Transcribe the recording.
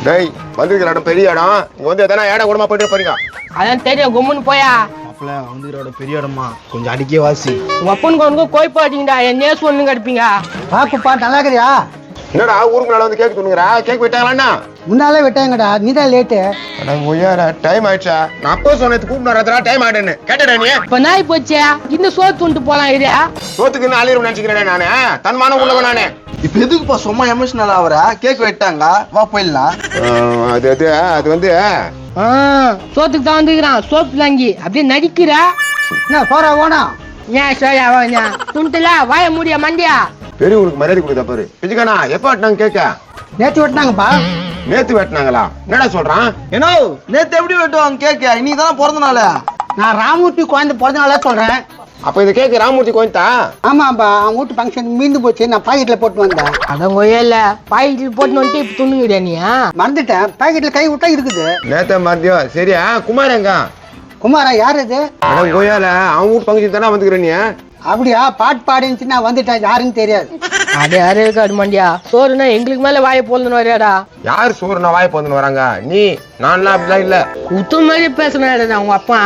டேய் வந்துருக்கிற இடம் பெரிய இடம். இங்க வந்து எதனா ஏடா கூடமா போயிட்டு போறீங்க. அதான் தெரியும், கும்முன்னு போயா. மாப்பிள்ள வந்துக்கிற இடம் பெரிய இடமா, கொஞ்சம் அடிக்கே வாசி. உங்க அப்பனுக்கு ஒன்று கோய் போட்டீங்கடா, என்னையே சொல்லு கடிப்பீங்க. பாப்புப்பா நல்லா இருக்கிறியா? என்னடா ஊருக்கு மேல வந்து கேக் துணுங்குறா? கேக் விட்டாங்களாண்ணா? முன்னாலே விட்டாங்கடா, நீதான் லேட்டு. டைம் ஆயிடுச்சா? நான் அப்போ சொன்னது கூப்பிட்டு டைம் ஆயிடுன்னு கேட்டடா நீ? இப்ப நாய் போச்சே, இந்த சோத்து துண்டு போலாம் இரியா. சோத்துக்கு ஆளிரும் நினைச்சுக்கிறேன் நானு. தன்மானம் உள்ளவன் நானு. இப்ப எதுக்குப்பா சும்மா எமோஷனல் ஆகுற? கேக் வெட்டாங்க, வா போயிடலாம். அது வந்து சோத்துக்கு தான் வந்துக்கிறான், சோப்பு தாங்கி அப்படியே நடிக்கிறா. என்ன போறா ஓனா? ஏன் சோயா வாங்க துண்டுல வாய முடிய மண்டியா. பெரியவங்களுக்கு மரியாதை கொடுத்தா பாரு. பிஜிக்கானா எப்ப வெட்டினாங்க கேட்க? நேற்று வெட்டினாங்கப்பா. நேத்து வெட்டினாங்களா? என்னடா சொல்றான்? ஏன்னா நேத்து எப்படி வெட்டுவாங்க கேக்க? இன்னைக்கு தானே பிறந்த நாள். நான் ராமூர்த்தி குழந்தை பிறந்த நாளா சொல்றேன். அப்ப இந்த கேக்கு ராமூர்த்தி கோயந்தா? ஆமாப்பா, அவன் வீட்டு ஃபங்க்ஷன் மீந்து போச்சு, நான் பாக்கெட்ல போட்டு வந்தேன். அதான் கொய்யல பாக்கெட்டில் போட்டு வந்துட்டு இப்ப துண்ணுங்கிறியா நீ? மறந்துட்டேன், பாக்கெட்ல கை விட்டா இருக்குது. நேத்த மறந்தியோ? சரியா குமார் எங்க? குமாரா யார் இது? அதான் கோயால அவன் வீட்டு ஃபங்க்ஷன் தானே வந்துக்கிற நீ? அப்படியா? பாட்டு பாடிச்சு நான் வந்துட்டேன், யாருன்னு தெரியாது. அடே அரே காடு மண்டியா, சோறுனா எங்களுக்கு மேல வாய போலன்னு வரையாடா. யார் சோறு நான் வாய் போந்துன்னு வராங்க? நீ நான்லாம் அப்படிலாம் இல்ல. குத்து மாதிரி பேசுனா உங்க அப்பா.